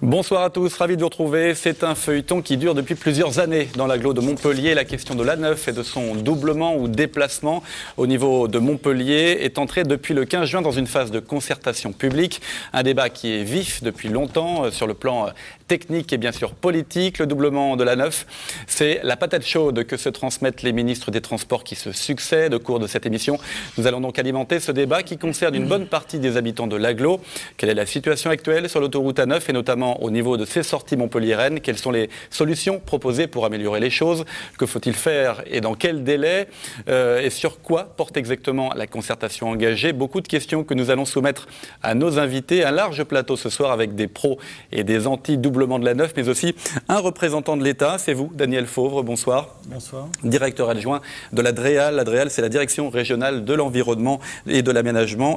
Bonsoir à tous, ravi de vous retrouver. C'est un feuilleton qui dure depuis plusieurs années dans l'agglo de Montpellier. La question de l'A9 et de son doublement ou déplacement au niveau de Montpellier est entrée depuis le 15 juin dans une phase de concertation publique. Un débat qui est vif depuis longtemps sur le plan technique et bien sûr politique. Le doublement de l'A9, c'est la patate chaude que se transmettent les ministres des Transports qui se succèdent. Au cours de cette émission, nous allons donc alimenter ce débat qui concerne une bonne partie des habitants de l'agglo. Quelle est la situation actuelle sur l'autoroute A9 et notamment au niveau de ces sorties Montpellier-Rennes? Quelles sont les solutions proposées pour améliorer les choses? Que faut-il faire et dans quel délai? Et sur quoi porte exactement la concertation engagée? Beaucoup de questions que nous allons soumettre à nos invités. Un large plateau ce soir avec des pros et des anti-doublements de l'A9, mais aussi un représentant de l'État. C'est vous, Daniel Fauvre. Bonsoir. Bonsoir. Directeur adjoint de la DREAL. La DREAL, c'est la Direction régionale de l'environnement et de l'aménagement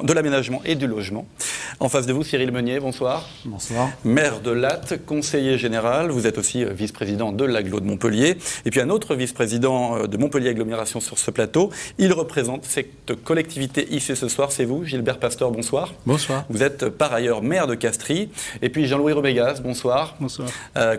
et du logement. En face de vous, Cyril Meunier. Bonsoir. Bonsoir. Maire de Latte, conseiller général, vous êtes aussi vice-président de l'agglo de Montpellier, et puis un autre vice-président de Montpellier Agglomération sur ce plateau. Il représente cette collectivité ici ce soir, c'est vous, Gilbert Pasteur, bonsoir. Bonsoir. Vous êtes par ailleurs maire de Castries, et puis Jean-Louis Romégas, bonsoir. Bonsoir.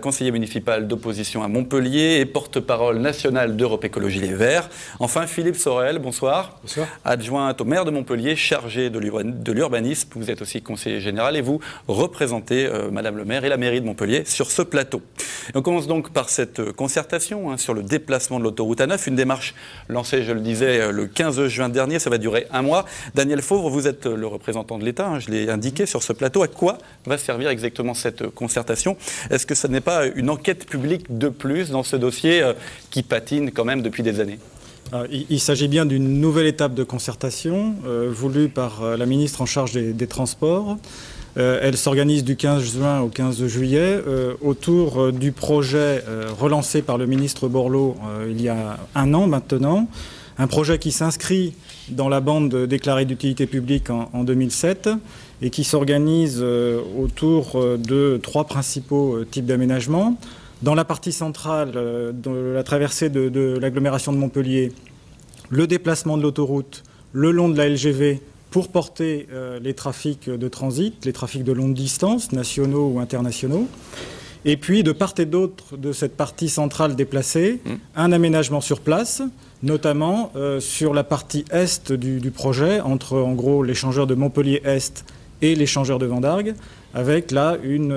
Conseiller municipal d'opposition à Montpellier et porte-parole national d'Europe Écologie Les Verts. Enfin, Philippe Sorel, bonsoir. Bonsoir. Adjoint au maire de Montpellier, chargé de l'urbanisme, vous êtes aussi conseiller général, et vous représentez Madame le maire et la mairie de Montpellier sur ce plateau. Et on commence donc par cette concertation sur le déplacement de l'autoroute A9, une démarche lancée, je le disais, le 15 juin dernier, ça va durer un mois. Daniel Fauvre, vous êtes le représentant de l'État, je l'ai indiqué sur ce plateau. À quoi va servir exactement cette concertation? Est-ce que ce n'est pas une enquête publique de plus dans ce dossier qui patine quand même depuis des années? Il s'agit bien d'une nouvelle étape de concertation voulue par la ministre en charge des Transports. Elle s'organise du 15 juin au 15 juillet autour du projet relancé par le ministre Borloo il y a un an maintenant. Un projet qui s'inscrit dans la bande déclarée d'utilité publique en 2007 et qui s'organise autour de trois principaux types d'aménagements. Dans la partie centrale de la traversée de l'agglomération de Montpellier, le déplacement de l'autoroute le long de la LGV pour porter les trafics de transit, les trafics de longue distance, nationaux ou internationaux. Et puis, de part et d'autre de cette partie centrale déplacée, un aménagement sur place, notamment sur la partie est du projet, entre en gros l'échangeur de Montpellier-Est et l'échangeur de Vendargues, avec là une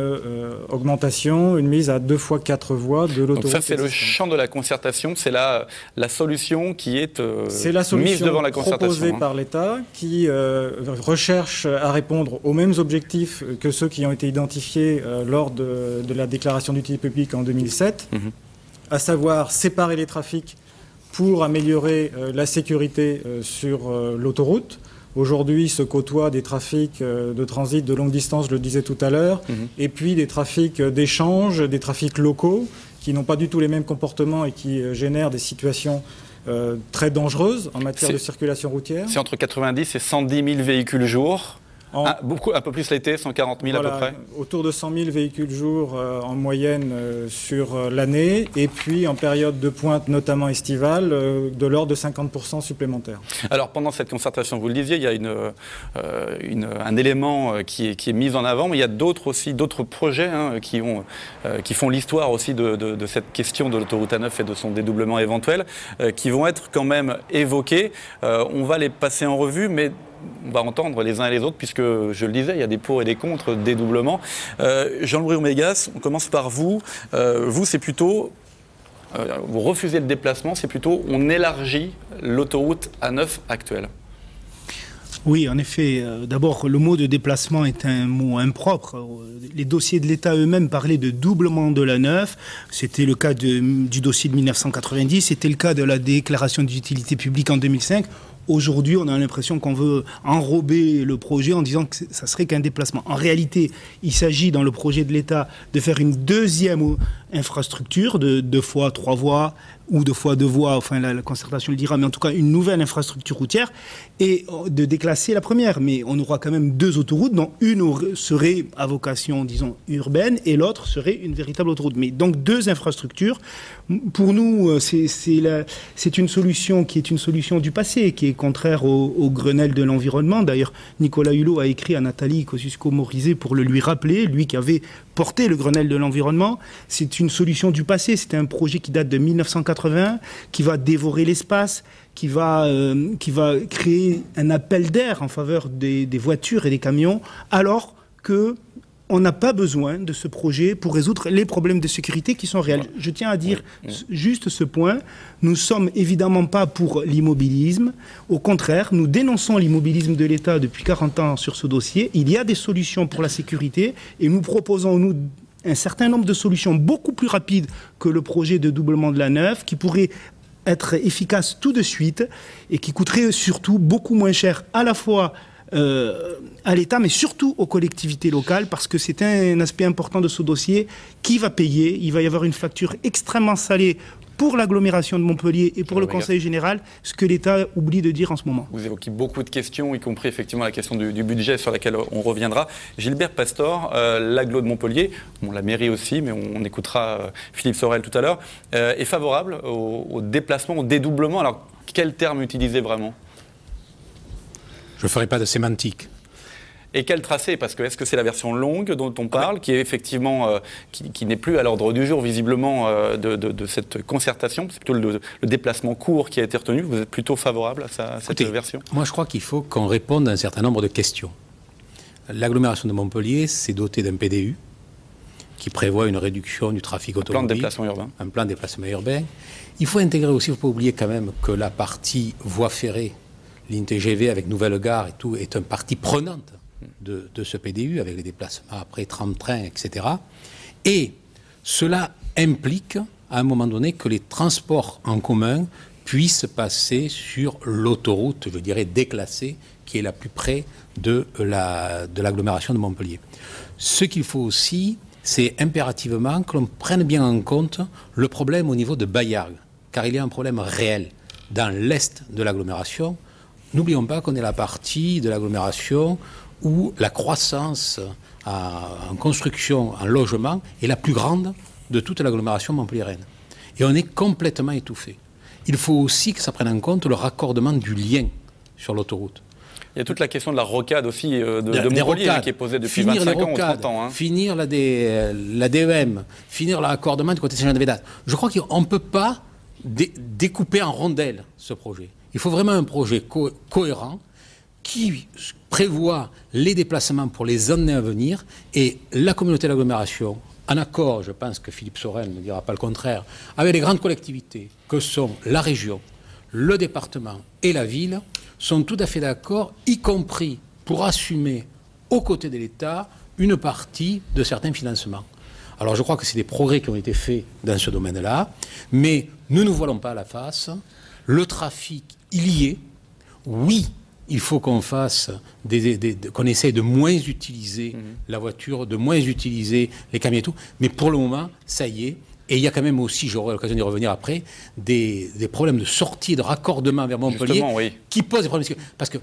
augmentation, une mise à 2 fois 4 voies de l'autoroute. Donc ça, c'est le champ de la concertation, c'est la solution qui est mise devant la concertation. Proposée par l'État, qui recherche à répondre aux mêmes objectifs que ceux qui ont été identifiés lors de la déclaration d'utilité publique en 2007, à savoir séparer les trafics pour améliorer la sécurité sur l'autoroute. Aujourd'hui, se côtoient des trafics de transit de longue distance, je le disais tout à l'heure, et puis des trafics d'échange, des trafics locaux, qui n'ont pas du tout les mêmes comportements et qui génèrent des situations très dangereuses en matière de circulation routière. C'est entre 90 et 110 000 véhicules jour. Un peu plus l'été, 140 000 voilà, à peu près. Autour de 100 000 véhicules jour en moyenne sur l'année, et puis en période de pointe, notamment estivale, de l'ordre de 50% supplémentaires. Alors pendant cette concertation, vous le disiez, il y a un élément qui est mis en avant, mais il y a d'autres projets qui font l'histoire aussi de cette question de l'autoroute A9 et de son dédoublement éventuel, qui vont être quand même évoqués. On va les passer en revue, mais on va entendre les uns et les autres, puisque, je le disais, il y a des pour et des contre dédoublement. Jean-Louis Romégas, on commence par vous. Vous, c'est plutôt, vous refusez le déplacement, c'est plutôt, on élargit l'autoroute A9 actuelle. Oui, en effet. D'abord, le mot de déplacement est un mot impropre. Les dossiers de l'État eux-mêmes parlaient de doublement de l'A9. C'était le cas du dossier de 1990. C'était le cas de la déclaration d'utilité publique en 2005. Aujourd'hui, on a l'impression qu'on veut enrober le projet en disant que ça serait qu'un déplacement. En réalité, il s'agit dans le projet de l'État de faire une deuxième infrastructure de 2 fois 3 voies ou 2 fois 2 voies, enfin la concertation le dira, mais en tout cas une nouvelle infrastructure routière, et de déclasser la première. Mais on aura quand même 2 autoroutes, dont une serait à vocation, disons, urbaine, et l'autre serait une véritable autoroute. Mais donc 2 infrastructures. Pour nous, c'est une solution qui est une solution du passé, qui est contraire au Grenelle de l'environnement. D'ailleurs, Nicolas Hulot a écrit à Nathalie Kosciusko-Morizet pour le lui rappeler, lui qui avait porté le Grenelle de l'environnement. C'est une solution du passé, c'était un projet qui date de 1980, qui va dévorer l'espace, qui va créer un appel d'air en faveur des voitures et des camions, alors que on n'a pas besoin de ce projet pour résoudre les problèmes de sécurité qui sont réels. Je tiens à dire juste ce point. Nous ne sommes évidemment pas pour l'immobilisme. Au contraire, nous dénonçons l'immobilisme de l'État depuis 40 ans sur ce dossier. Il y a des solutions pour la sécurité et nous proposons, nous, un certain nombre de solutions beaucoup plus rapides que le projet de doublement de la Neuve, qui pourrait être efficace tout de suite et qui coûterait surtout beaucoup moins cher à la fois à l'État, mais surtout aux collectivités locales, parce que c'est un aspect important de ce dossier. Qui va payer? Il va y avoir une facture extrêmement salée pour l'agglomération de Montpellier et pour le Conseil général, ce que l'État oublie de dire en ce moment. Vous évoquez beaucoup de questions, y compris effectivement la question du budget sur laquelle on reviendra. Gilbert Pastor, l'agglo de Montpellier, la mairie aussi, mais on écoutera Philippe Sorel tout à l'heure, est favorable au déplacement, au dédoublement. Alors, quel terme utiliser vraiment? Je ne ferai pas de sémantique. Et quel tracé? Parce que est-ce que c'est la version longue dont on parle, qui est effectivement qui n'est plus à l'ordre du jour visiblement de cette concertation? C'est plutôt le déplacement court qui a été retenu. Vous êtes plutôt favorable à cette version? Moi, je crois qu'il faut qu'on réponde à un certain nombre de questions. L'agglomération de Montpellier s'est dotée d'un PDU qui prévoit une réduction du trafic automobile. Un plan de déplacement urbain. Un plan de déplacement urbain. Il faut intégrer aussi, il ne faut pas oublier quand même que la partie voie ferrée, ligne TGV avec nouvelle gare et tout, est une partie prenante de ce PDU, avec les déplacements après tram-train, etc. Et cela implique, à un moment donné, que les transports en commun puissent passer sur l'autoroute, je dirais, déclassée, qui est la plus près de l'agglomération de Montpellier. Ce qu'il faut aussi, c'est impérativement que l'on prenne bien en compte le problème au niveau de Baillargues, car il y a un problème réel dans l'est de l'agglomération. N'oublions pas qu'on est la partie de l'agglomération où la croissance en construction, en logement, est la plus grande de toute l'agglomération montpelliéraine. Et on est complètement étouffé. Il faut aussi que ça prenne en compte le raccordement du lien sur l'autoroute. Il y a toute la question de la rocade aussi de Montpellier qui est posée depuis 25 ans ou 30 ans. Hein. Finir la DEM, finir le raccordement du côté de Saint-Jean-de-Védas. Je crois qu'on ne peut pas découper en rondelles ce projet. Il faut vraiment un projet cohérent qui prévoit les déplacements pour les années à venir, et la communauté d'agglomération, en accord, je pense que Philippe Sorel ne dira pas le contraire, avec les grandes collectivités que sont la région, le département et la ville, sont tout à fait d'accord, y compris pour assumer aux côtés de l'État une partie de certains financements. Alors je crois que c'est des progrès qui ont été faits dans ce domaine-là, mais ne nous voilons pas la face. Le trafic, il y est. Oui, il faut qu'on fasse qu'on essaye de moins utiliser la voiture, de moins utiliser les camions et tout. Mais pour le moment, ça y est. Et il y a quand même aussi, j'aurai l'occasion d'y revenir après, des problèmes de sortie, de raccordement vers Montpellier qui posent des problèmes. Parce que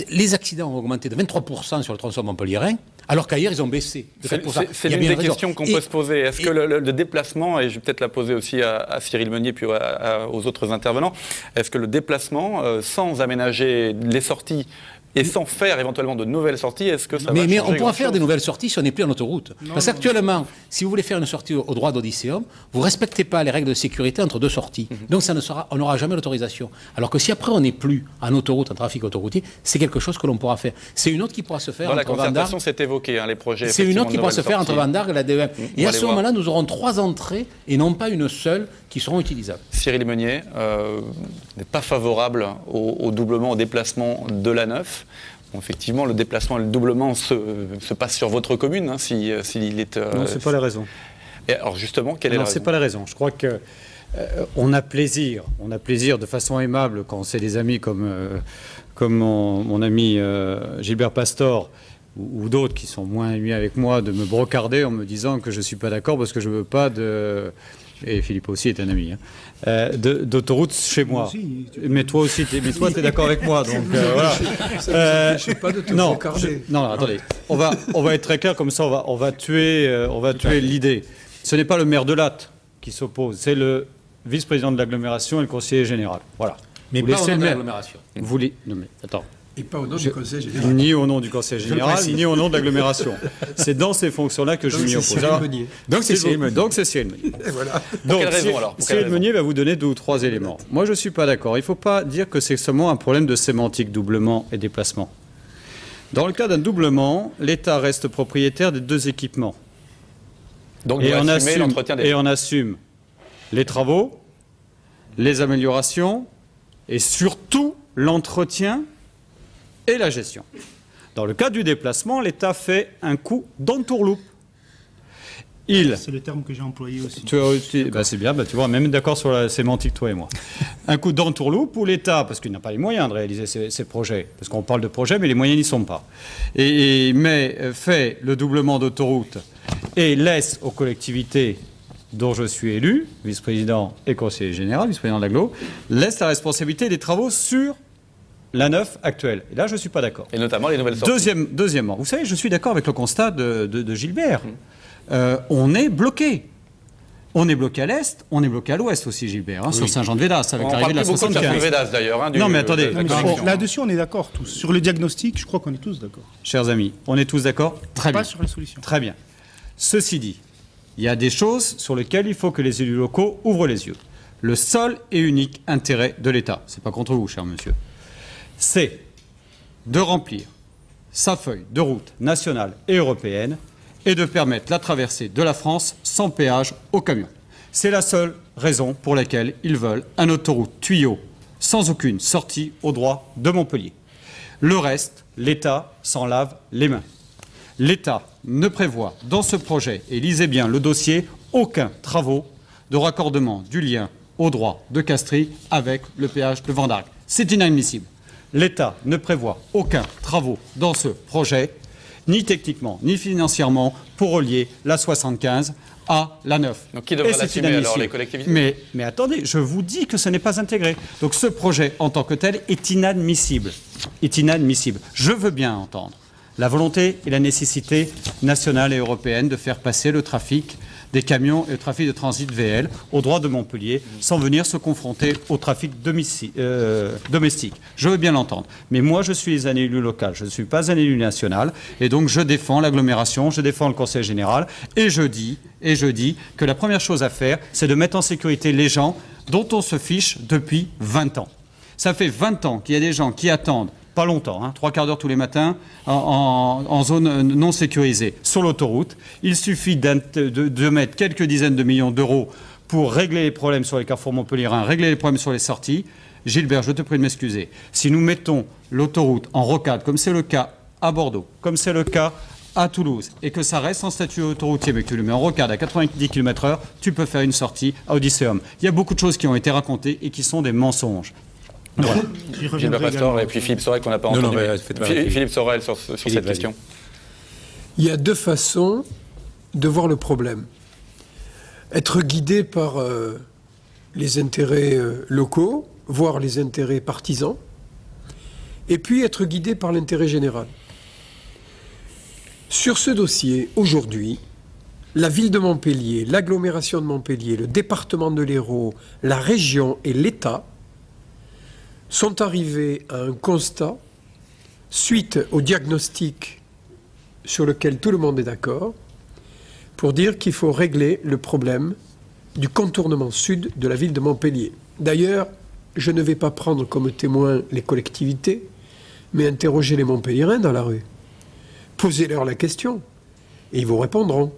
les accidents ont augmenté de 23% sur le tronçon montpelliérain, alors qu'ailleurs, ils ont baissé de 7%. C'est l'une des questions qu'on peut se poser. Est-ce que le déplacement, et je vais peut-être la poser aussi à Cyril Meunier puis aux autres intervenants, est-ce que le déplacement, sans aménager les sorties et sans faire éventuellement de nouvelles sorties, est-ce que ça va changer? Mais on pourra faire des nouvelles sorties si on n'est plus en autoroute. Parce qu'actuellement, si vous voulez faire une sortie au droit d'Odysseum, vous ne respectez pas les règles de sécurité entre deux sorties. Donc on n'aura jamais l'autorisation. Alors que si après on n'est plus en autoroute, en trafic autoroutier, c'est quelque chose que l'on pourra faire. C'est une autre qui pourra se faire entre Vandargues. Dans la concertation, c'est évoqué, les projets. C'est une autre qui pourra se faire entre Vandargues et la DEM. Et à ce moment-là, nous aurons 3 entrées et non pas une seule qui seront utilisables. Cyril Meunier n'est pas favorable au doublement, au déplacement de la Neuf. Bon, effectivement, le déplacement et le doublement se passe sur votre commune, hein, s'il est... Non, ce n'est pas la raison. Et alors justement, quelle est la raison? Non, ce n'est pas la raison. Je crois qu'on a plaisir. On a plaisir de façon aimable quand c'est des amis comme mon ami Gilbert Pastor ou d'autres qui sont moins amis avec moi de me brocarder en me disant que je ne suis pas d'accord parce que je ne veux pas de... Et Philippe aussi est un ami, hein, d'autoroute chez moi. Aussi, mais toi aussi, tu es d'accord avec moi. Donc, voilà. Je ne suis pas de te brocarder. Non, attendez. On va être très clair, comme ça on va tuer l'idée. Ce n'est pas le maire de Latte qui s'oppose, c'est le vice-président de l'agglomération et le conseiller général. Voilà. Mais pas au nom de l'agglomération. Non mais attends. Et pas au nom du conseil général. Ni au nom du conseil général, ni au nom de l'agglomération. C'est dans ces fonctions-là que je m'y oppose. Donc c'est Cyril Meunier. Donc c'est Cyril Meunier. Voilà. Pour quelle raison alors? Cyril Meunier va vous donner 2 ou 3 éléments. Moi je ne suis pas d'accord. Il ne faut pas dire que c'est seulement un problème de sémantique, doublement et déplacement. Dans le cas d'un doublement, l'État reste propriétaire des 2 équipements. Donc l'entretien des... Et on assume les travaux, les améliorations et surtout l'entretien et la gestion. Dans le cas du déplacement, l'État fait un coup d'entourloupe. C'est le terme que j'ai employé aussi. C'est bien, tu vois, même d'accord sur la sémantique, toi et moi. Un coup d'entourloupe où l'État, parce qu'il n'a pas les moyens de réaliser ces projets, parce qu'on parle de projets, mais les moyens n'y sont pas, mais fait le doublement d'autoroute et laisse aux collectivités dont je suis élu, vice-président et conseiller général, vice-président de l'agglo, laisse la responsabilité des travaux sur la 9 actuelle. Et là, je ne suis pas d'accord. Et notamment les nouvelles sorties. Deuxièmement, vous savez, je suis d'accord avec le constat de Gilbert. On est bloqué. On est bloqué à l'est, on est bloqué à l'ouest aussi, Gilbert, hein, sur Saint-Jean-de-Védas, avec l'arrivée de la 75. On parle beaucoup de Védas d'ailleurs. Non, mais attendez. Là-dessus, on est d'accord tous. Sur le diagnostic, je crois qu'on est tous d'accord. Chers amis, on est tous d'accord? Très bien. Pas sur les solutions. Très bien. Ceci dit, il y a des choses sur lesquelles il faut que les élus locaux ouvrent les yeux. Le seul et unique intérêt de l'État, c'est pas contre vous, cher monsieur, c'est de remplir sa feuille de route nationale et européenne et de permettre la traversée de la France sans péage aux camions. C'est la seule raison pour laquelle ils veulent un autoroute tuyau sans aucune sortie au droit de Montpellier. Le reste, l'État s'en lave les mains. L'État ne prévoit dans ce projet, et lisez bien le dossier, aucun travaux de raccordement du lien au droit de Castries avec le péage de Vendargue. C'est inadmissible. L'État ne prévoit aucun travaux dans ce projet, ni techniquement, ni financièrement, pour relier la 75 à la 9. Donc qui devrait l'assumer alors, les collectivités? Mais attendez, je vous dis que ce n'est pas intégré. Donc ce projet en tant que tel est inadmissible. Je veux bien entendre la volonté et la nécessité nationale et européenne de faire passer le trafic des camions et le trafic de transit VL au droit de Montpellier sans venir se confronter au trafic domestique. Je veux bien l'entendre. Mais moi, je suis un élu local, je ne suis pas un élu national. Et donc, je défends l'agglomération, je défends le conseil général. Et je dis que la première chose à faire, c'est de mettre en sécurité les gens dont on se fiche depuis 20 ans. Ça fait 20 ans qu'il y a des gens qui attendent, pas longtemps, 3/4 d'heure tous les matins, en zone non sécurisée, sur l'autoroute. Il suffit de mettre quelques dizaines de millions d'euros pour régler les problèmes sur les carrefours montpelliérains, régler les problèmes sur les sorties. Gilbert, je te prie de m'excuser. Si nous mettons l'autoroute en rocade, comme c'est le cas à Bordeaux, comme c'est le cas à Toulouse, et que ça reste en statut autoroutier, mais que tu le mets en rocade à 90 km/h, tu peux faire une sortie à Odysseum. Il y a beaucoup de choses qui ont été racontées et qui sont des mensonges. Voilà. Gilbert Pastor et puis Philippe Sorel qu'on n'a pas entendu. Philippe Sorel sur cette question. Il y a 2 façons de voir le problème. Être guidé par les intérêts locaux, voire les intérêts partisans, et puis être guidé par l'intérêt général. Sur ce dossier, aujourd'hui, la ville de Montpellier, l'agglomération de Montpellier, le département de l'Hérault, la région et l'État sont arrivés à un constat, suite au diagnostic sur lequel tout le monde est d'accord, pour dire qu'il faut régler le problème du contournement sud de la ville de Montpellier. D'ailleurs, je ne vais pas prendre comme témoin les collectivités, mais interroger les Montpelliérains dans la rue. Posez-leur la question, et ils vous répondront.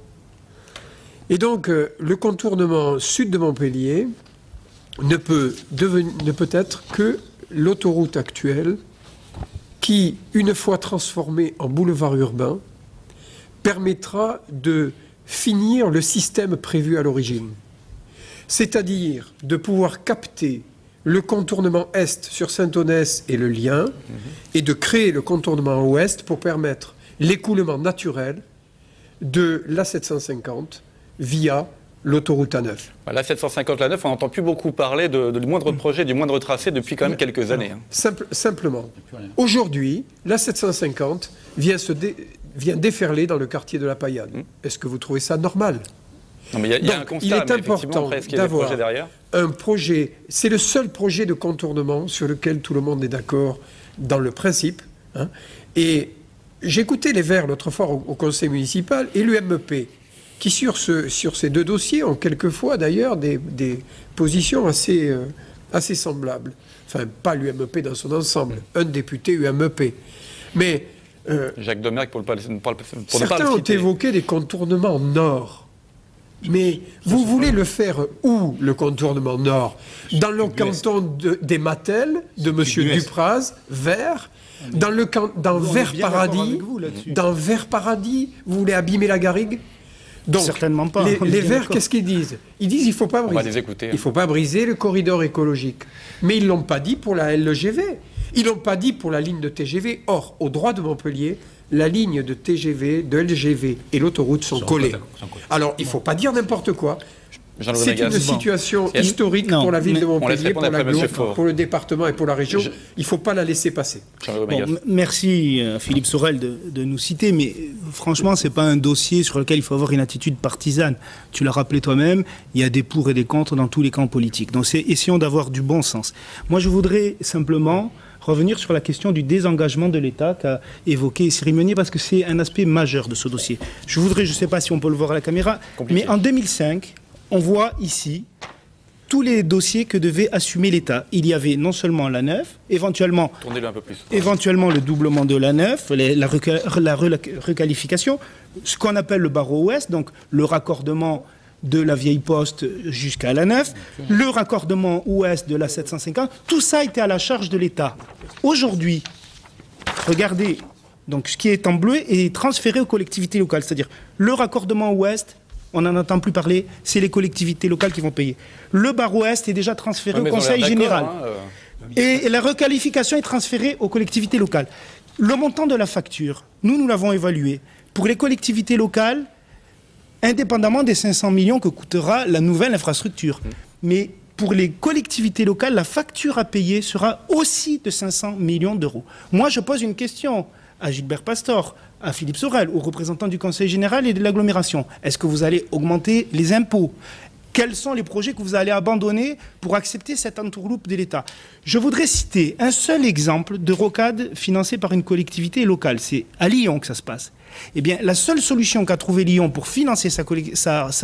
Et donc, le contournement sud de Montpellier ne peut être que l'autoroute actuelle qui, une fois transformée en boulevard urbain, permettra de finir le système prévu à l'origine. C'est-à-dire de pouvoir capter le contournement est sur Saint-Onès et le lien, et de créer le contournement ouest pour permettre l'écoulement naturel de l'A750 via l'autoroute A9. La 750, la 9, on n'entend plus beaucoup parler du moindre projet, du moindre tracé depuis quand même quelques années. Simplement, aujourd'hui, l'A750 vient déferler dans le quartier de la Paillade. Est-ce que vous trouvez ça normal? Non, mais il y a un constat, il est important d'avoir un projet. C'est le seul projet de contournement sur lequel tout le monde est d'accord dans le principe. Hein. Et j'écoutais les Verts l'autre fois au conseil municipal et l'UMEP, qui sur ces deux dossiers ont quelquefois d'ailleurs des positions assez semblables. Enfin, pas l'UMEP dans son ensemble, un député UMEP. Mais Jacques Domergue, pour ne pas le citer. Certains ont évoqué des contournements nord. Mais vous voulez le faire où, le contournement nord? Dans le canton des Mattel, de M. Dupraz, Vert, dans Vert Paradis, vous voulez abîmer la garrigue? Donc, certainement pas. Les Verts, qu'est-ce qu'ils disent? Ils disent qu'il ne faut pas briser. On va les écouter. Il faut pas briser le corridor écologique. Mais ils ne l'ont pas dit pour la LGV. Ils ne l'ont pas dit pour la ligne de TGV. Or, au droit de Montpellier, la ligne de TGV, de LGV et l'autoroute sont collées. Alors, il ne faut pas dire n'importe quoi. C'est une situation historique pour la ville de Montpellier, pour l'agglo, pour le département et pour la région. Il ne faut pas la laisser passer. Bon, merci Philippe Sorel de nous citer, mais franchement, ce n'est pas un dossier sur lequel il faut avoir une attitude partisane. Tu l'as rappelé toi-même, il y a des pour et des contre dans tous les camps politiques. Donc essayons d'avoir du bon sens. Moi, je voudrais simplement revenir sur la question du désengagement de l'État qu'a évoqué Cyril Meunier, parce que c'est un aspect majeur de ce dossier. Je voudrais, je ne sais pas si on peut le voir à la caméra, mais en 2005, on voit ici tous les dossiers que devait assumer l'État. Il y avait non seulement l'A9, éventuellement le doublement de l'A9, la requalification, ce qu'on appelle le barreau ouest, donc le raccordement de la vieille poste jusqu'à l'A9, le raccordement ouest de la 750, tout ça était à la charge de l'État. Aujourd'hui, regardez, donc ce qui est en bleu est transféré aux collectivités locales, c'est-à-dire le raccordement ouest, on n'en entend plus parler, c'est les collectivités locales qui vont payer. Le barreau ouest est déjà transféré au Conseil général. Et la requalification est transférée aux collectivités locales. Le montant de la facture, nous l'avons évalué. Pour les collectivités locales, indépendamment des 500 millions que coûtera la nouvelle infrastructure. Mais pour les collectivités locales, la facture à payer sera aussi de 500 millions d'euros. Moi, je pose une question à Gilbert Pastor, à Philippe Sorel, aux représentants du Conseil général et de l'agglomération. Est-ce que vous allez augmenter les impôts? Quels sont les projets que vous allez abandonner pour accepter cette entourloupe de l'État? Je voudrais citer un seul exemple de rocade financée par une collectivité locale. C'est à Lyon que ça se passe. Eh bien, la seule solution qu'a trouvé Lyon pour financer sa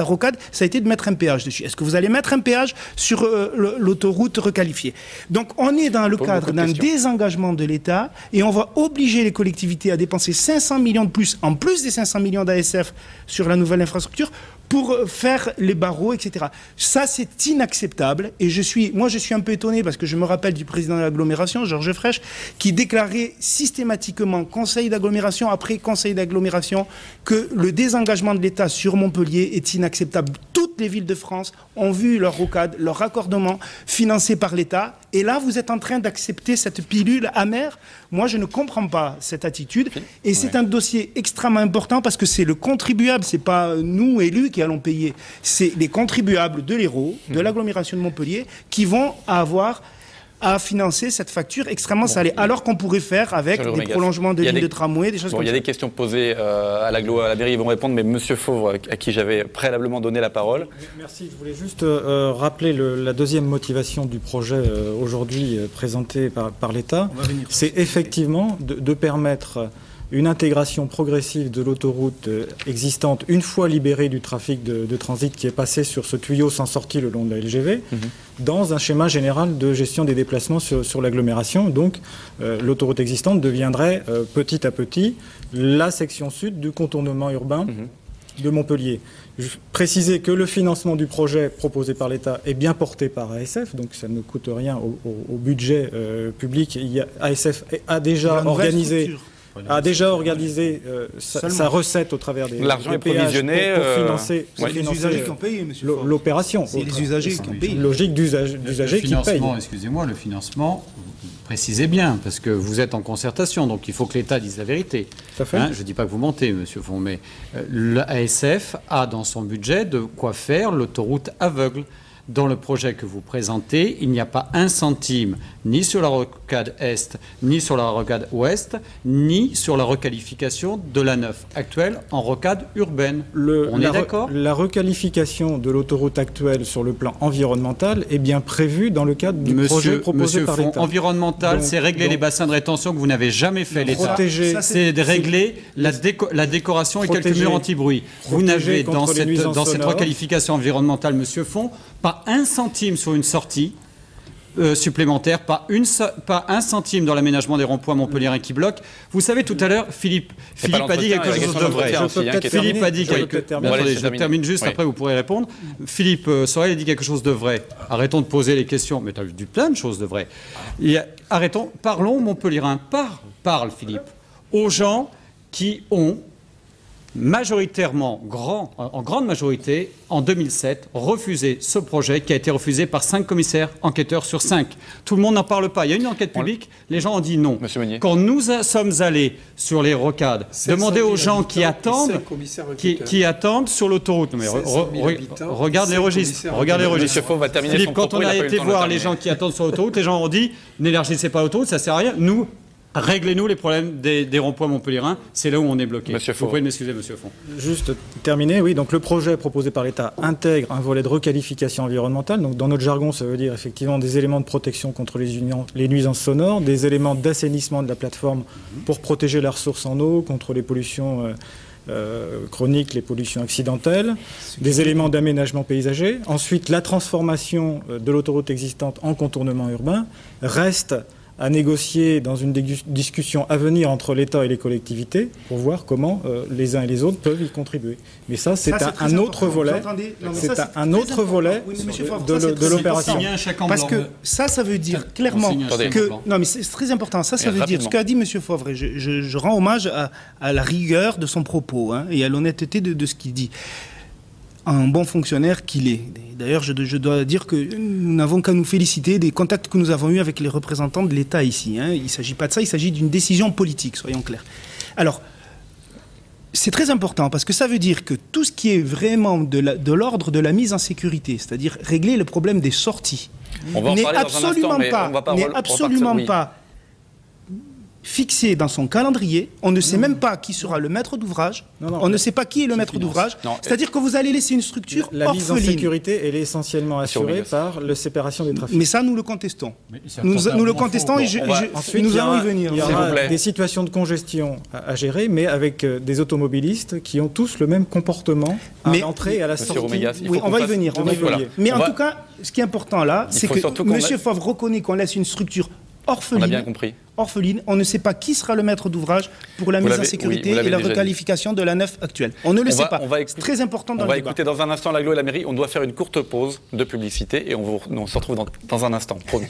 rocade, ça a été de mettre un péage dessus. Est-ce que vous allez mettre un péage sur l'autoroute requalifiée? Donc, on est dans le cadre d'un désengagement de l'État et on va obliger les collectivités à dépenser 500 millions de plus, en plus des 500 millions d'ASF sur la nouvelle infrastructure, pour faire les barreaux, etc. Ça, c'est inacceptable. Et moi, je suis un peu étonné parce que je me rappelle du président de l'agglomération, Georges Frêche, qui déclarait systématiquement conseil d'agglomération après conseil d'agglomération que le désengagement de l'État sur Montpellier est inacceptable. Toutes les villes de France ont vu leur rocade, leur raccordement financé par l'État. Et là, vous êtes en train d'accepter cette pilule amère. Moi, je ne comprends pas cette attitude. Et c'est un dossier extrêmement important parce que c'est le contribuable, c'est pas nous, élus, qui allons payer. C'est les contribuables de l'Hérault, de l'agglomération de Montpellier, qui vont avoir à financer cette facture extrêmement salée, alors qu'on pourrait faire avec des prolongements de lignes de tramway, des choses comme ça. Il y a des questions posées à la mairie, ils vont répondre, mais M. Fauve, à qui j'avais préalablement donné la parole. Merci, je voulais juste rappeler la deuxième motivation du projet aujourd'hui présenté par l'État. C'est effectivement de permettre une intégration progressive de l'autoroute existante, une fois libérée du trafic de transit qui est passé sur ce tuyau sans sortie le long de la LGV, dans un schéma général de gestion des déplacements sur l'agglomération. Donc l'autoroute existante deviendrait petit à petit la section sud du contournement urbain de Montpellier. Je préciser que le financement du projet proposé par l'État est bien porté par ASF, donc ça ne coûte rien au budget public. ASF a déjà organisé a déjà organisé sa recette au travers des l'argent est péages provisionné pour financer, les usagers qui ont payé, monsieur Faure. l'opération. C'est les usagers qui ont payé. Logique d'usagers qui payent. Excusez-moi, le financement, précisez bien, parce que vous êtes en concertation, donc il faut que l'État dise la vérité. Tout à fait. Je ne dis pas que vous mentez, monsieur Font, mais l'ASF a dans son budget de quoi faire l'autoroute aveugle. Dans le projet que vous présentez, il n'y a pas un centime, ni sur la rocade Est, ni sur la rocade Ouest, ni sur la requalification de la 9 actuelle en rocade urbaine. On est d'accord ? La requalification de l'autoroute actuelle sur le plan environnemental est bien prévue dans le cadre du projet proposé par l'État. Environnemental, c'est régler les bassins de rétention que vous n'avez jamais fait, l'État. C'est de régler la décoration et quelques murs anti-bruit. Vous n'avez dans cette requalification environnementale, monsieur Font, pas un centime sur une sortie supplémentaire, pas un centime dans l'aménagement des ronds-points Montpellier qui bloquent. Vous savez, tout à l'heure, Philippe a dit quelque chose de vrai. Philippe a dit je termine juste, après vous pourrez répondre. Philippe Sorel a dit quelque chose de vrai. Arrêtons de poser les questions. Mais tu as dit plein de choses de vraies. Parlons Montpellierin. Parle, Philippe, aux gens qui ont majoritairement, en grande majorité, en 2007, refusé ce projet qui a été refusé par 5 commissaires enquêteurs sur 5. Tout le monde n'en parle pas. Il y a une enquête publique, les gens ont dit non. Quand nous sommes allés sur les rocades, demandez aux gens qui attendent sur l'autoroute. Regarde les registres. Monsieur Faux va terminer Philippe, son quand propos, on a été voir les gens qui attendent sur l'autoroute, les gens ont dit n'élargissez pas l'autoroute, ça sert à rien. Nous, réglez-nous les problèmes des ronds-points montpelliérains, c'est là où on est bloqué. Vous pouvez m'excuser, monsieur Font. Juste terminer, oui. Donc le projet proposé par l'État intègre un volet de requalification environnementale. Donc dans notre jargon, ça veut dire effectivement des éléments de protection contre les nuisances sonores, des éléments d'assainissement de la plateforme pour protéger la ressource en eau contre les pollutions chroniques, les pollutions accidentelles, des éléments d'aménagement paysager. Ensuite, la transformation de l'autoroute existante en contournement urbain reste à négocier dans une discussion à venir entre l'État et les collectivités pour voir comment les uns et les autres peuvent y contribuer. Mais ça, c'est un autre volet. C'est un autre volet de l'opération. Parce que ça veut dire clairement que... Non, mais c'est très important. Ça veut dire ce qu'a dit M. Favre. Je rends hommage à la rigueur de son propos et à l'honnêteté de ce qu'il dit. Un bon fonctionnaire qu'il est. D'ailleurs, je dois dire que nous n'avons qu'à nous féliciter des contacts que nous avons eus avec les représentants de l'État ici. Il ne s'agit pas de ça, il s'agit d'une décision politique, soyons clairs. Alors, c'est très important parce que ça veut dire que tout ce qui est vraiment de l'ordre de la mise en sécurité, c'est-à-dire régler le problème des sorties, n'est absolument pas fixé dans son calendrier. On ne sait même pas qui sera le maître d'ouvrage. On ne sait pas qui est le maître d'ouvrage. C'est-à-dire que vous allez laisser une structure La mise en orpheline. sécurité, elle est essentiellement assurée par la séparation des trafics. Mais ça, nous le contestons. Nous le contestons et nous allons y venir. Il y aura des situations de congestion à gérer, mais avec des automobilistes qui ont tous le même comportement à l'entrée et à la sortie. Oui, on va y venir. Mais en tout cas, ce qui est important là, c'est que M. Favre reconnaît qu'on laisse une structure orpheline. On a bien compris. Orpheline, on ne sait pas qui sera le maître d'ouvrage pour la mise en sécurité et la requalification de la 9 actuelle. On ne le sait pas. C'est très important dans le débat. On va écouter dans un instant l'agglo et la mairie. On doit faire une courte pause de publicité et on se retrouve dans un instant, promis.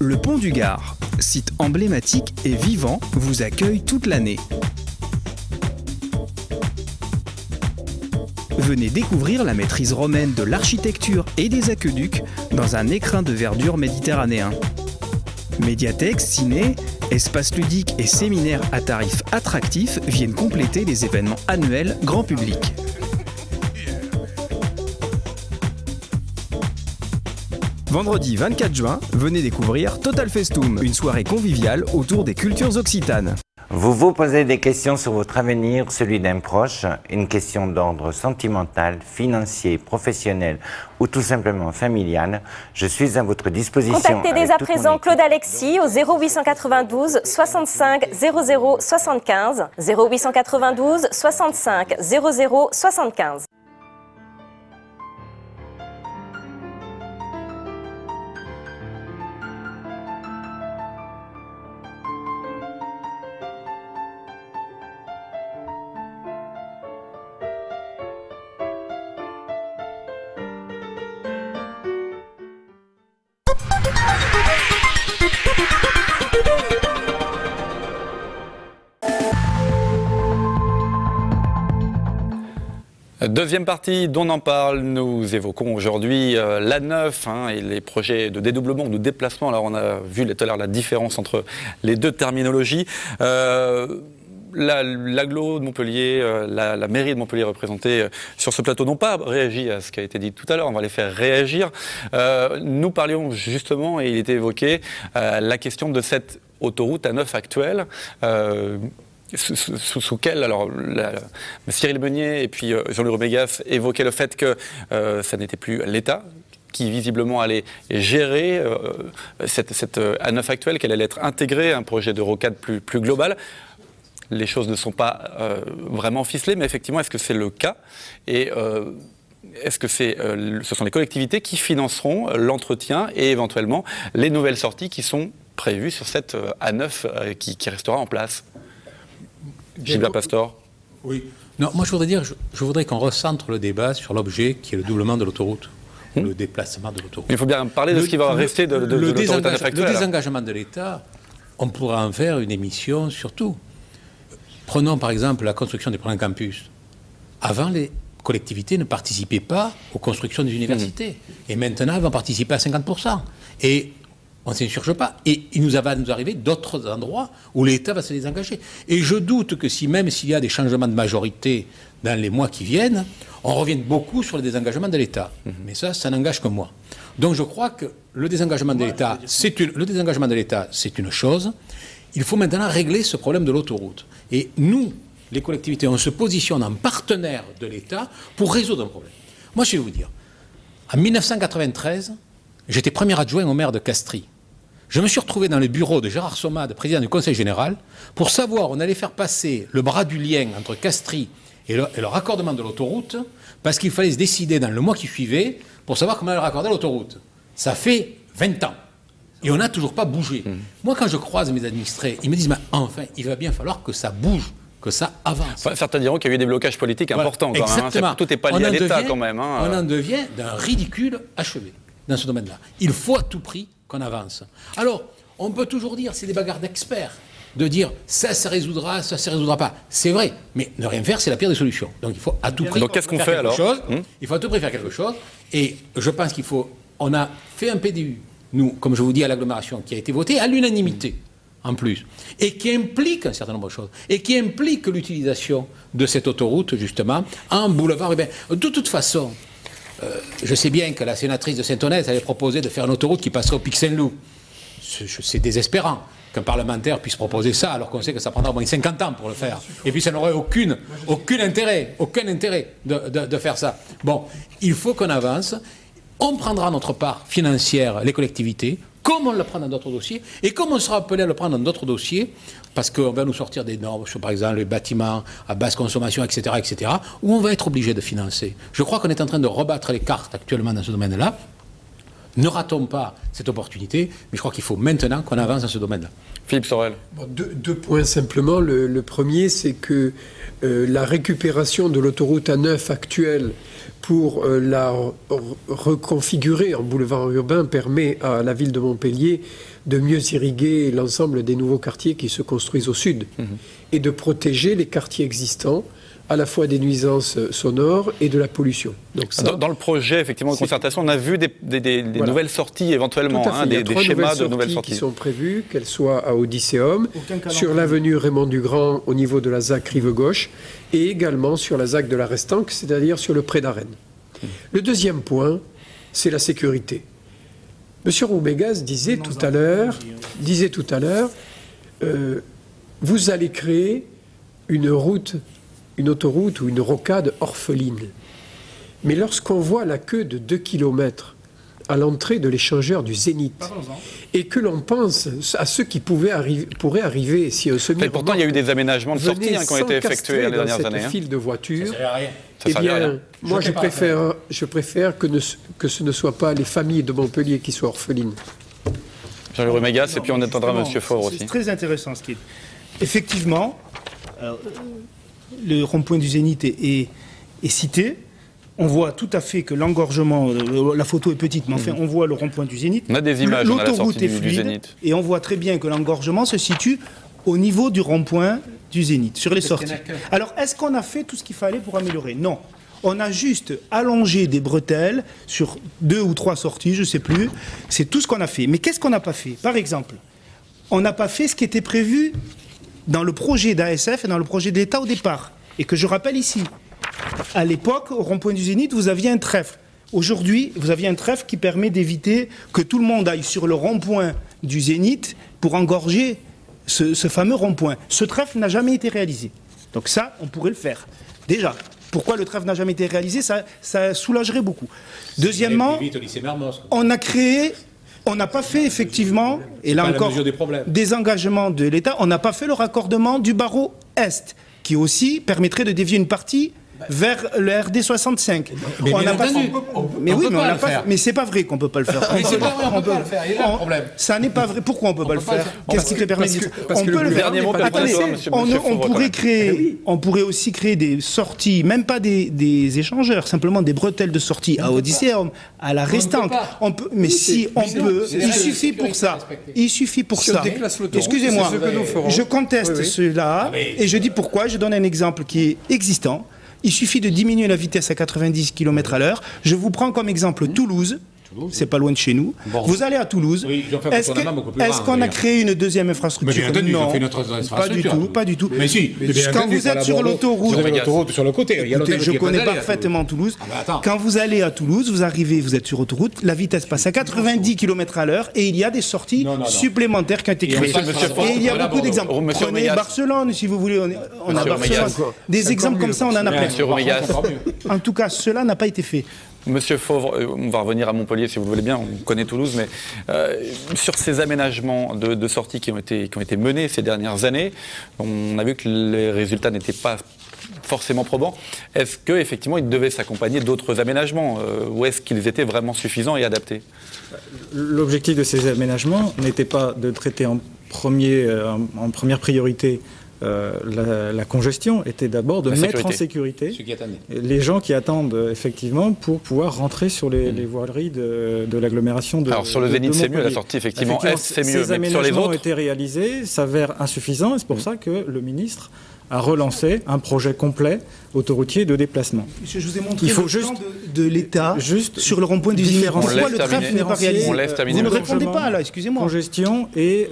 Le Pont du Gard, site emblématique et vivant, vous accueille toute l'année. Venez découvrir la maîtrise romaine de l'architecture et des aqueducs dans un écrin de verdure méditerranéen. Médiathèque, ciné, espaces ludiques et séminaires à tarifs attractifs viennent compléter les événements annuels grand public. Vendredi 24 juin, venez découvrir Total Festum, une soirée conviviale autour des cultures occitanes. Vous vous posez des questions sur votre avenir, celui d'un proche, une question d'ordre sentimental, financier, professionnel ou tout simplement familial. Je suis à votre disposition. Contactez dès à présent Claude Alexis au 0892 65 00 75 0892 65 00 75. Deuxième partie dont on en parle, nous évoquons aujourd'hui l'A9 et les projets de dédoublement ou de déplacement. Alors on a vu tout à l'heure la différence entre les deux terminologies. L'agglo de Montpellier, la mairie de Montpellier représentée sur ce plateau n'ont pas réagi à ce qui a été dit tout à l'heure, on va les faire réagir. Nous parlions justement, et il était évoqué, la question de cette autoroute A9 actuelle. Sous quel, alors Cyril Meunier et puis Jean-Louis Romégas évoquaient le fait que ça n'était plus l'État qui visiblement allait gérer cette A9 actuelle, qu'elle allait être intégrée à un projet de rocade plus global. Les choses ne sont pas vraiment ficelées, mais effectivement, est-ce que c'est le cas? Et est-ce que ce sont les collectivités qui financeront l'entretien et éventuellement les nouvelles sorties qui sont prévues sur cette A9 qui restera en place? Gilbert Pastor. Oui. Non, moi je voudrais qu'on recentre le débat sur l'objet qui est le doublement de l'autoroute, le déplacement de l'autoroute. Il faut bien parler de ce qui va rester de l'autoroute A9 actuelle. Le désengagement de l'État, on pourra en faire une émission sur tout. Prenons par exemple la construction des programmes campus. Avant, les collectivités ne participaient pas aux constructions des universités. Et maintenant, elles vont participer à 50%. Et on ne s'insurge pas. Et il va nous arriver d'autres endroits où l'État va se désengager. Et je doute que même s'il y a des changements de majorité dans les mois qui viennent, on revienne beaucoup sur le désengagement de l'État. Mais ça n'engage que moi. Donc je crois que le désengagement de l'État, c'est une chose. Il faut maintenant régler ce problème de l'autoroute. Et nous, les collectivités, on se positionne en partenaire de l'État pour résoudre un problème. Moi, je vais vous dire, en 1993, j'étais premier adjoint au maire de Castries. Je me suis retrouvé dans le bureau de Gérard Sommade, président du Conseil général, pour savoir, on allait faire passer le bras du lien entre Castries et le raccordement de l'autoroute, parce qu'il fallait se décider dans le mois qui suivait pour savoir comment on allait raccorder l'autoroute. Ça fait 20 ans. Et on n'a toujours pas bougé. Moi, quand je croise mes administrés, ils me disent, mais enfin, il va bien falloir que ça bouge, que ça avance. Certains diront qu'il y a eu des blocages politiques importants. Quand même, tout n'est pas lié à l'État quand même. On en devient d'un ridicule achevé dans ce domaine-là. Il faut à tout prix qu'on avance. Alors, on peut toujours dire, c'est des bagarres d'experts, de dire ça se résoudra, ça se résoudra pas. C'est vrai, mais ne rien faire, c'est la pire des solutions. Donc il faut à tout prix Donc qu'est-ce qu'on fait alors Il faut à tout prix faire quelque chose. Et je pense qu'il faut... On a fait un PDU, nous, comme je vous dis, à l'agglomération, qui a été voté à l'unanimité, en plus, et qui implique un certain nombre de choses, et qui implique l'utilisation de cette autoroute, justement, en boulevard urbain. De toute façon, je sais bien que la sénatrice de Saint-Honnête avait proposé de faire une autoroute qui passerait au Pic Saint-Loup. C'est désespérant qu'un parlementaire puisse proposer ça, alors qu'on sait que ça prendra au moins 50 ans pour le faire. Et puis ça n'aurait aucun intérêt de faire ça. Bon, il faut qu'on avance. On prendra notre part financière, les collectivités, comme on le prend dans d'autres dossiers, et comme on sera appelé à le prendre dans d'autres dossiers, parce qu'on va nous sortir des normes sur, par exemple, les bâtiments à basse consommation, etc., où on va être obligé de financer. Je crois qu'on est en train de rebattre les cartes actuellement dans ce domaine-là. Ne ratons pas cette opportunité, mais je crois qu'il faut maintenant qu'on avance dans ce domaine-là. Philippe Sorel. Bon, deux points simplement. Le premier, c'est que la récupération de l'autoroute A9 actuelle pour la reconfigurer en boulevard urbain permet à la ville de Montpellier de mieux irriguer l'ensemble des nouveaux quartiers qui se construisent au sud et de protéger les quartiers existants à la fois des nuisances sonores et de la pollution. Donc ça, dans le projet effectivement de concertation, on a vu des nouvelles sorties éventuellement, des schémas de nouvelles sorties qui sont prévues, qu'elles soient à Odysseum, sur l'avenue Raymond-Dugrand au niveau de la ZAC Rive-Gauche et également sur la ZAC de la Restanque, c'est-à-dire sur le pré d'Arène. Le deuxième point, c'est la sécurité. Monsieur Romégas disait tout à l'heure, vous allez créer une autoroute ou une rocade orpheline. Mais lorsqu'on voit la queue de 2 km à l'entrée de l'échangeur du Zénith, et que l'on pense à ceux qui pourraient arriver si un semi-remorque... Pourtant, il y a eu des aménagements de sortie qui ont été effectués les dernières années. File de voiture. Ça sert à rien. Eh bien, moi, je préfère que ce ne soit pas les familles de Montpellier qui soient orphelines. Jean-Louis Romégas, et puis on attendra M. Faure aussi. C'est très intéressant ce qui est... Effectivement, le rond-point du Zénith est cité. On voit tout à fait que l'engorgement, la photo est petite, mais enfin, on voit le rond-point du Zénith. On a des images, l'autoroute est fluide, et on voit très bien que l'engorgement se situe au niveau du rond-point du Zénith, sur les sorties. Alors, est-ce qu'on a fait tout ce qu'il fallait pour améliorer? Non. On a juste allongé des bretelles sur 2 ou 3 sorties, je ne sais plus. C'est tout ce qu'on a fait. Mais qu'est-ce qu'on n'a pas fait? Par exemple, on n'a pas fait ce qui était prévu dans le projet d'ASF et dans le projet de l'État au départ. Et que je rappelle ici. À l'époque, au rond-point du Zénith, vous aviez un trèfle. Aujourd'hui, vous aviez un trèfle qui permet d'éviter que tout le monde aille sur le rond-point du Zénith pour engorger ce fameux rond-point. Ce trèfle n'a jamais été réalisé. Donc ça, on pourrait le faire. Déjà, pourquoi le trèfle n'a jamais été réalisé? Ça soulagerait beaucoup. Deuxièmement, on a créé... On n'a pas fait effectivement, et là encore, des engagements de l'État, on n'a pas fait le raccordement du barreau Est, qui aussi permettrait de dévier une partie vers le RD 65. Mais on n'a pas fait. Mais oui, mais on l'a pas fait. Mais c'est pas vrai qu'on peut pas le faire. Mais c'est pas vrai, on peut pas le faire. Il y a un problème. Ça n'est pas vrai. Pourquoi on peut pas le faire? Qu'est-ce qui te permet de dire? On peut le faire. Attendez, on pourrait aussi créer des sorties, même pas des échangeurs, simplement des bretelles de sortie à Odysseum, à la Restanque. Mais si on peut, il suffit pour ça. Il suffit pour ça. Excusez-moi, je conteste cela et je dis pourquoi. Je donne un exemple qui est existant. Il suffit de diminuer la vitesse à 90 km/h. Je vous prends comme exemple Toulouse. C'est pas loin de chez nous. Bon. Vous allez à Toulouse. Oui, est-ce qu'on a créé une deuxième infrastructure? Non, pas du tout. Mais si. Quand vous êtes sur l'autoroute, vous avez l'autoroute sur le côté. Écoutez, je connais parfaitement Toulouse. Quand vous allez à Toulouse, vous arrivez, vous êtes sur autoroute, la vitesse passe à 90 km/h et il y a des sorties supplémentaires qui ont été créées. Et il y a beaucoup d'exemples. Prenez Barcelone, si vous voulez. On a Barcelone. Des exemples comme ça, on en a plein. En tout cas, cela n'a pas été fait. Monsieur Fauvre, on va revenir à Montpellier si vous le voulez bien, on connaît Toulouse, mais sur ces aménagements de sorties qui ont été menés ces dernières années, on a vu que les résultats n'étaient pas forcément probants. Est-ce qu'effectivement ils devaient s'accompagner d'autres aménagements ou est-ce qu'ils étaient vraiment suffisants et adaptés? L'objectif de ces aménagements n'était pas de traiter en première priorité la congestion, était d'abord de mettre en sécurité les gens qui attendent effectivement pour pouvoir rentrer sur les voiries de l'agglomération de Alors sur le Zénith c'est mieux, la sortie effectivement Est c'est mieux, mais sur les autres... ont été réalisés, s'avèrent insuffisants et c'est pour ça que le ministre a relancé un projet complet autoroutier de déplacement. Je vous ai montré le plan de l'État sur le rond-point du Zénith. Pourquoi le trèfle n'est pas réalisé? Vous ne répondez pas là, excusez-moi. Congestion et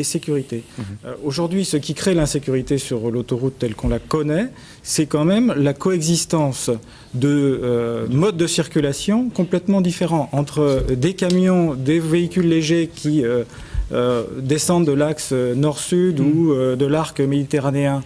sécurité. Aujourd'hui, ce qui crée l'insécurité sur l'autoroute telle qu'on la connaît, c'est quand même la coexistence de modes de circulation complètement différents entre des camions, des véhicules légers qui descendent de l'axe nord-sud ou de l'arc méditerranéen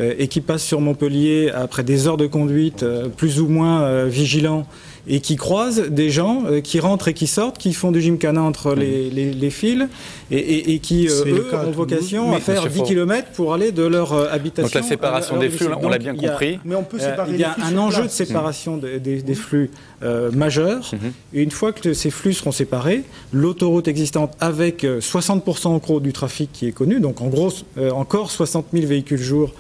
et qui passent sur Montpellier après des heures de conduite plus ou moins vigilants et qui croisent des gens qui rentrent et qui sortent, qui font du gymkhana entre les fils et qui, eux, ont vocation à faire 10 km pour aller de leur habitation. Donc la séparation des flux, on l'a bien compris. Mais on peut séparer il y a un enjeu de séparation des flux majeur. Et une fois que ces flux seront séparés, l'autoroute existante avec 60% en gros du trafic qui est connu, donc en gros encore 60 000 véhicules jour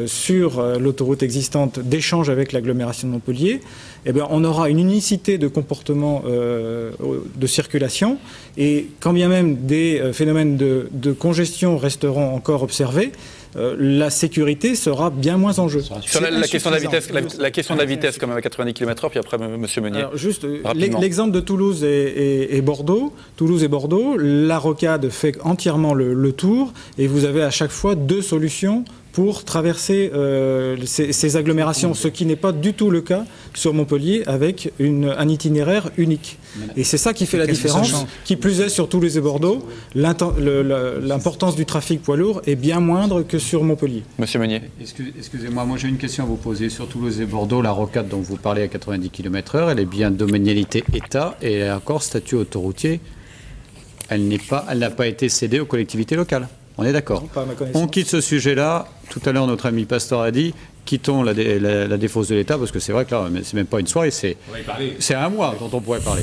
sur l'autoroute existante d'échange avec l'agglomération de Montpellier, eh bien, on aura une unicité de comportement de circulation et quand bien même des phénomènes de congestion resteront encore observés, la sécurité sera bien moins en jeu. Sur la question de la vitesse, quand même à 90 km/h, puis après Monsieur Meunier. Alors, juste l'exemple de Toulouse et Bordeaux. Toulouse et Bordeaux, la rocade fait entièrement le tour et vous avez à chaque fois 2 solutions pour traverser ces agglomérations, ce qui n'est pas du tout le cas sur Montpellier avec un itinéraire unique. Et c'est ça qui fait la différence, qui plus est sur Toulouse et Bordeaux, l'importance du trafic poids lourd est bien moindre que sur Montpellier. Monsieur Meunier. Excusez-moi, moi j'ai une question à vous poser. Sur Toulouse et Bordeaux, la rocade dont vous parlez à 90 km/h, elle est bien domanialité État et elle a encore statut autoroutier. Elle n'a pas été cédée aux collectivités locales. On est d'accord. On quitte ce sujet-là. Tout à l'heure, notre ami Pastor a dit quittons la défausse de l'État, parce que c'est vrai que là, c'est même pas une soirée, c'est un mois dont on pourrait parler.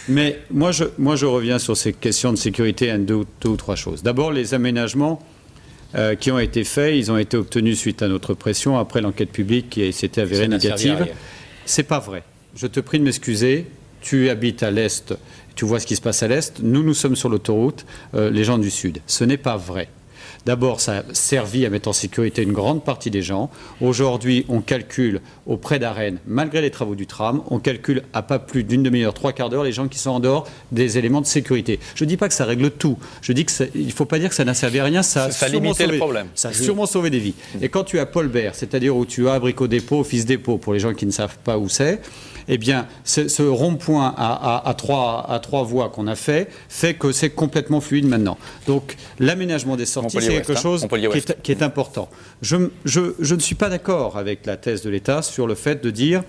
Mais moi, je reviens sur ces questions de sécurité à deux ou trois choses. D'abord, les aménagements qui ont été faits, ils ont été obtenus suite à notre pression, après l'enquête publique qui s'était avérée négative. C'est pas vrai. Je te prie de m'excuser. Tu habites à l'Est, tu vois ce qui se passe à l'Est. Nous sommes sur l'autoroute, les gens du Sud. Ce n'est pas vrai. D'abord, ça a servi à mettre en sécurité une grande partie des gens. Aujourd'hui, on calcule auprès d'Arennes, malgré les travaux du tram, on calcule à pas plus d'une demi-heure, 3/4 d'heure, les gens qui sont en dehors des éléments de sécurité. Je ne dis pas que ça règle tout. Je dis qu'il ne faut pas dire que ça n'a servi à rien. Ça a limité le problème. Ça a sûrement sauvé des vies. Et quand tu as Paul Bert, c'est-à-dire où tu as Abricot Dépôt, Office Dépôt, pour les gens qui ne savent pas où c'est, eh bien, ce rond-point à trois voies qu'on a fait que c'est complètement fluide maintenant. Donc, l'aménagement des sorties, c'est quelque chose qui est important. Je ne suis pas d'accord avec la thèse de l'État sur le fait de dire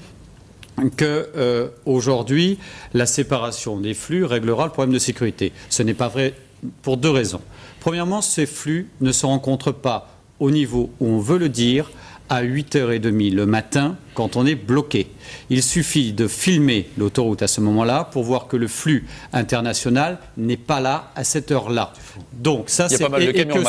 que aujourd'hui, la séparation des flux réglera le problème de sécurité. Ce n'est pas vrai pour deux raisons. Premièrement, ces flux ne se rencontrent pas au niveau où on veut le dire, à 8h30 le matin, quand on est bloqué. Il suffit de filmer l'autoroute à ce moment-là pour voir que le flux international n'est pas là à cette heure-là. Donc ça, c'est... Et que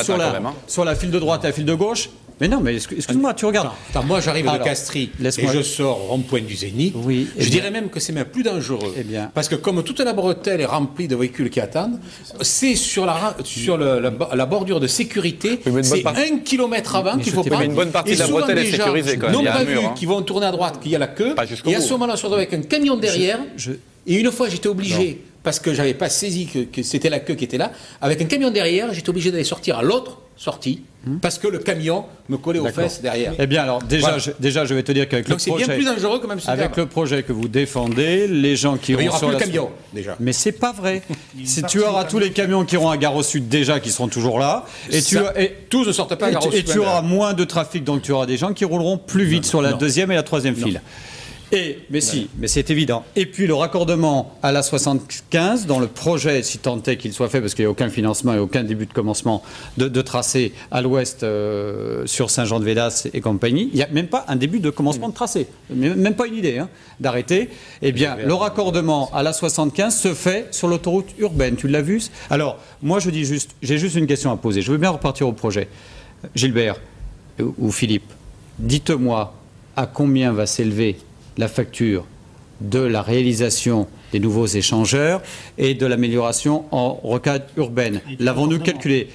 sur la file de droite et la file de gauche... Mais non, mais excuse-moi, tu regardes. Attends, moi, j'arrive de Castries et je sors au rond-point du Zénith. Oui, je dirais même que c'est même plus dangereux. Parce que comme toute la bretelle est remplie de véhicules qui attendent, c'est sur la bordure de sécurité, c'est 1 kilomètre avant qu'il faut prendre. Une bonne partie de la bretelle est sécurisée quand même. Non prévus qui vont tourner à droite, qu'il y a la queue. Et à ce moment-là, on se retrouve avec un camion derrière. Et une fois, j'étais obligé, parce que je n'avais pas saisi que c'était la queue qui était là, avec un camion derrière, j'étais obligé d'aller sortir à l'autre sortie, parce que le camion me collait aux fesses derrière. Eh bien, alors, déjà, je vais te dire qu'avec le projet... Donc c'est bien plus dangereux que même avec le projet que vous défendez, les gens qui iront sur le camion, déjà. Mais c'est pas vrai. Si tu auras tous les camions qui iront à Gare au Sud déjà, qui seront toujours là, tous ne sortent pas à Gare au Sud. Et tu auras moins de trafic, donc tu auras des gens qui rouleront plus vite sur la deuxième et la troisième file. Mais c'est évident. Et puis le raccordement à la 75, dans le projet, si tant est qu'il soit fait, parce qu'il n'y a aucun financement et aucun début de commencement de tracé à l'ouest sur Saint-Jean-de-Védas et compagnie, il n'y a même pas un début de commencement de tracé, même pas une idée d'arrêter. Eh bien, le raccordement à la 75 se fait sur l'autoroute urbaine. Tu l'as vu? Alors, moi, j'ai juste une question à poser. Je veux bien repartir au projet. Gilbert ou Philippe, dites-moi à combien va s'élever la facture de la réalisation des nouveaux échangeurs et de l'amélioration en rocade urbaine. L'avons-nous calculé?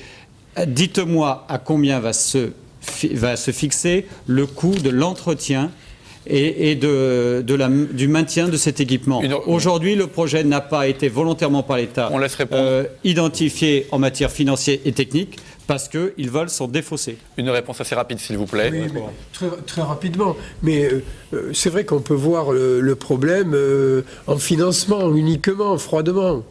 Dites-moi à combien va se fixer le coût de l'entretien et du maintien de cet équipement. Aujourd'hui, le projet n'a pas été volontairement par l'État identifié en matière financière et technique, parce qu'ils veulent s'en défausser. Une réponse assez rapide, s'il vous plaît. Oui, mais très rapidement. Mais c'est vrai qu'on peut voir le problème en financement uniquement, froidement.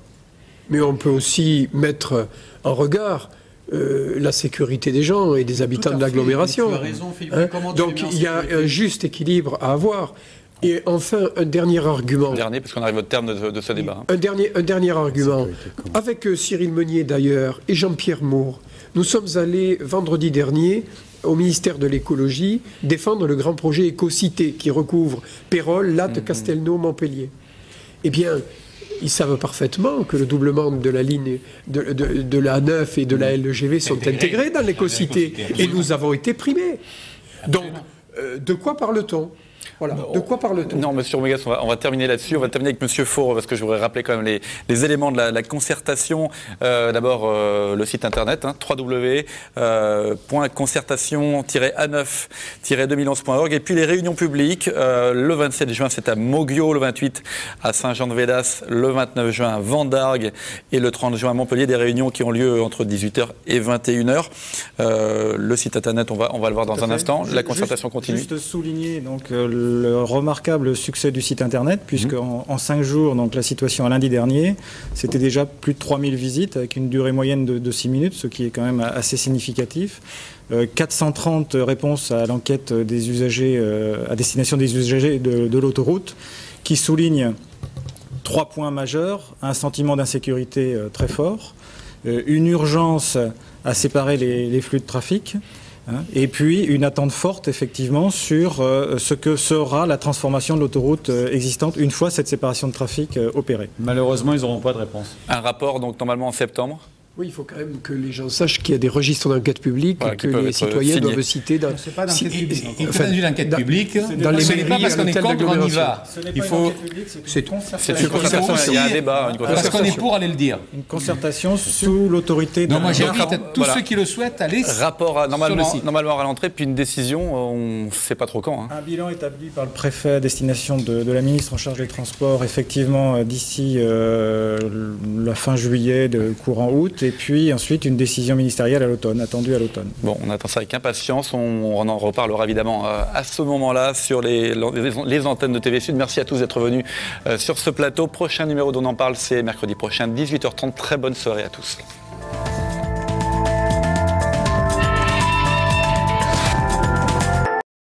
Mais on peut aussi mettre en regard la sécurité des gens et des habitants de l'agglomération. Tu as raison, Philippe. Donc il y a un juste équilibre à avoir. Et enfin, un dernier argument. Parce qu'on arrive au terme de ce débat. Un dernier argument. Avec Cyril Meunier, d'ailleurs, et Jean-Pierre Moore, nous sommes allés vendredi dernier au ministère de l'écologie défendre le grand projet Écocité qui recouvre Pérols, Latte, Castelnau, Montpellier. Eh bien, ils savent parfaitement que le doublement de la ligne de la A9 et de la LGV sont intégrés dans l'Écocité. Et nous avons été primés. Donc, de quoi parle-t-on ? Voilà. De quoi parle-t-on? Non, monsieur Ormegas, on va terminer là-dessus. On va terminer avec monsieur Faure, parce que je voudrais rappeler quand même les éléments de la concertation. D'abord, le site internet, www.concertation-a9-2011.org. Et puis les réunions publiques. Le 27 juin, c'est à Moguio. Le 28 à Saint-Jean-de-Védas. Le 29 juin à Vendargues. Et le 30 juin à Montpellier. Des réunions qui ont lieu entre 18h et 21h. Le site internet, on va le voir dans un instant. La concertation continue. Juste souligner donc, le remarquable succès du site internet, puisque en 5 jours, donc la situation à lundi dernier, c'était déjà plus de 3000 visites avec une durée moyenne de 6 minutes, ce qui est quand même assez significatif. 430 réponses à l'enquête des usagers, à destination des usagers de l'autoroute, qui soulignent 3 points majeurs: un sentiment d'insécurité très fort, une urgence à séparer les flux de trafic, et puis une attente forte, effectivement, sur ce que sera la transformation de l'autoroute existante une fois cette séparation de trafic opérée. Malheureusement, ils n'auront pas de réponse. Un rapport, donc, normalement en septembre? Oui, il faut quand même que les gens sachent qu'il y a des registres d'enquête publique que les citoyens doivent citer. Non, c'est pas d'enquête publique. Il faut dans une enquête publique. Dans les Ce n'est pas parce qu'on est contre qu'on y va. Il faut. C'est une concertation. Il y a un débat, une parce qu'on est pour aller le dire. Une concertation sous l'autorité. Non, moi j'invite tous ceux qui le souhaitent à aller rapport normalement à sur l'entrée, puis une décision, on ne sait pas trop quand. Un bilan établi par le préfet à destination de la ministre en charge des Transports, effectivement, d'ici la fin juillet, courant août. Et puis ensuite une décision ministérielle à l'automne, attendue à l'automne. Bon, on attend ça avec impatience. On en reparlera évidemment à ce moment-là sur les antennes de TV Sud. Merci à tous d'être venus sur ce plateau. Prochain numéro d'On en parle, c'est mercredi prochain, 18h30. Très bonne soirée à tous.